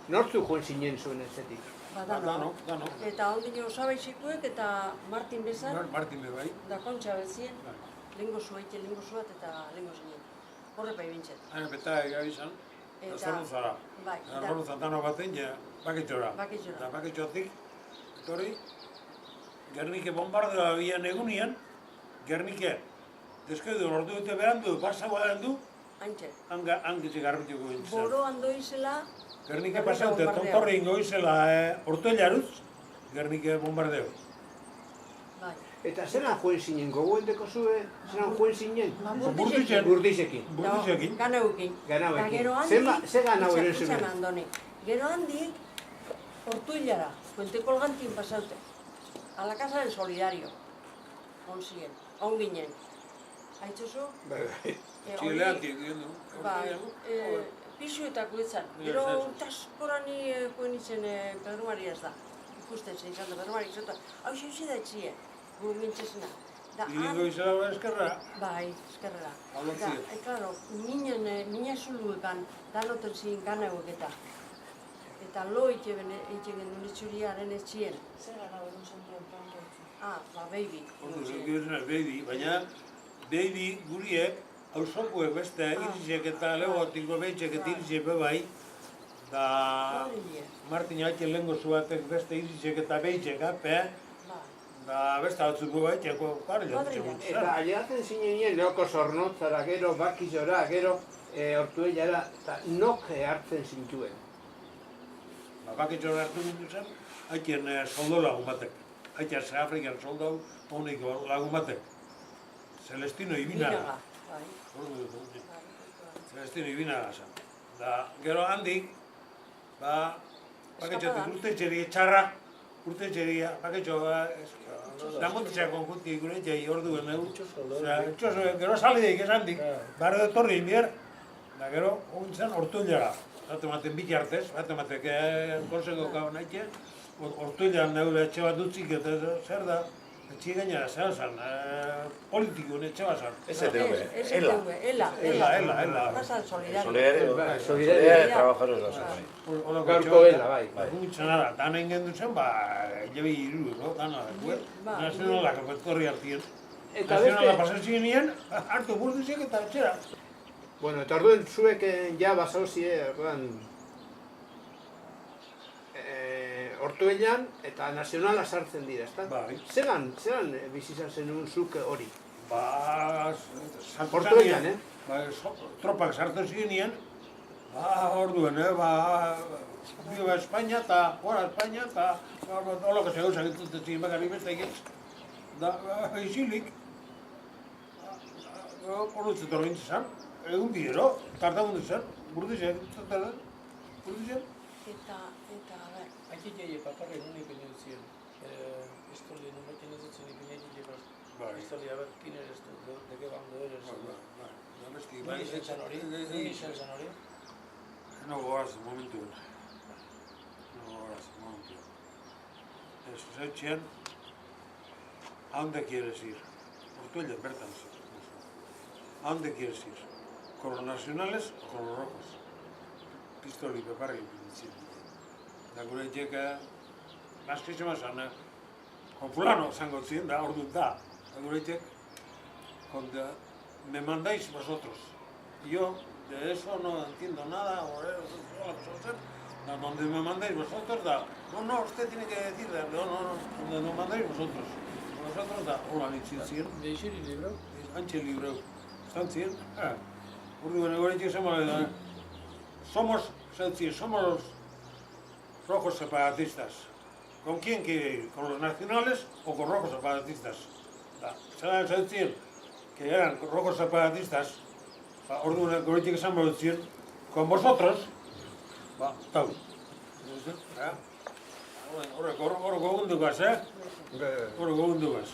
Nortzuk joan zinen zuen etxetik? Danok. Eta ondino osabaixikuek eta Martin bezan, Martin bai. da kontxa bezien, lehengo zuaite, lehengo zuat eta lehengo zinen. Horre bai bintzet. Hain beta egabizan, zorun zara. Bai, Zorun zantano baten, bakitxora. Bakitxora. Eta bakitxotik, etorri, Gernike bombardea bian egunian, Gernike, deskeudu ordu dute berandu, basagoa du, haintxe. hangitze garbituko gintzen. Boro ando izela, Gernike pasaute, tontorri ingo izela ortoilaruz, Gernike bombardeo. bai. Eta zelan joan zinen, gogoendeko zue, zelan joan zinen? Burdizen. Burdizekin. Burdizekin. Ganauekin. Ganauekin. Eta gero handi, Ze ganau ere itxan zuen? andoni. Gero handi, Ortuillara, Puente Colgantin pasaute. A la casa del solidario. Onzien, on ginen. Aitzoso? Bai. Txileantik, gendu. Bai, pisuetako etzan. Gero urtaskorani koen izen Pedro Marias da. Ikusten zen izan da Pedro Marias eta hau xe da etxie, gu mintzesena. Iringo izela eskerra. Bai, eskerrera. Alontzien. Claro, mina zuluekan, danoten zin gana eta. Eta lo itxegen duen etxuriaren etxien. Zer gana hori zen duen planto etxu? Baby. Baby, baina baby guriek, hausokuek beste irisek eta legotiko behitxek eta irisek bebai, da Martin Aiken lehengo zuatek beste irisek eta behitxek, da beste batzuk bebaitxeko, kare jatzen gutxi. Eta ailegatzen zinen lehoko Zornotzara, gero Bakizora, gero Ortuellara, eta nok hartzen zintuen? Bakitxora hartu nintu zen, Aiken soldo lagun batek. Aiken Afrikan soldau, honik lagun batek. Celestino Ibinaga. Celestino Ibinaga zen. Da, gero handik, bakitxotik urtetxeria txarra, bakitxo, damotitzea konkutik gure jai orduen egu. Gero salideik esan dik, barre etorri inbier, da gero, zen Ortuellara. Bate maten biti hartez, bate matek konsego gau nahi, Ortuellan neule etxe bat dutzik eta zer da, etxe gainera zer zan, politikun etxe bat zan. Ela. Pasa Solidario. Solidario. Trabajadores de la sociedad. Gaurko ela, bai. Gumitzen ara, dana ingen duzen, jebi iru, dana, nazionalak petkorri hartien. Nazionala pasatzen nien, hartu burdizik eta etxera. Bueno, eta orduen zuek ja basauzie, orduan, Ortuellan eta Nazionala sartzen dira, ezta? Bai. Zelan bizizan zenuen zuk hori? Ortuellan, tropak sartzen zirenien, orduen, Biba Espainia eta Hora Espainia eta holako zegoesak entzuten ziren bakarrik beste egitz. Da, izilik, horretzen torrintzen zan, egun bidero, tartamundu zen, burdizen, burdizen. Eta, Aici patarri non ipini ziren. Historia non ipini zitzen ipini bat. Historia bat kin eres tu, de qué bando eres. Bai. Ni izan hori. No goaz, momentu. Ez zetxean, ¿a dónde quieres ir? Ortuella, bertan. ¿A dónde quieres ir? ¿Con los nacionales o con los rojos? Pistoli, peparri, da gure etxeka, bazkitxe mazan, con fulano zango zien, da orduan da gure etxek, me mandáis vosotros. Yo de eso no entiendo nada, donde me mandáis vosotros, da, no, usted tiene que decir, no, donde me mandáis vosotros. Vosotros, da, hola, nintzen. Deixiri libreu? Antxe libreu. Estan zien? Orduan, gure etxek zemala, somos los rojos separatistas. ¿Con quién quiere ir? ¿Con los nacionales o con rojos separatistas? Se decir que eran rojos separatistas, orduan goretik esan behar con vosotros, tau. Horrek gogundu gaz, Horrek gogundu gaz.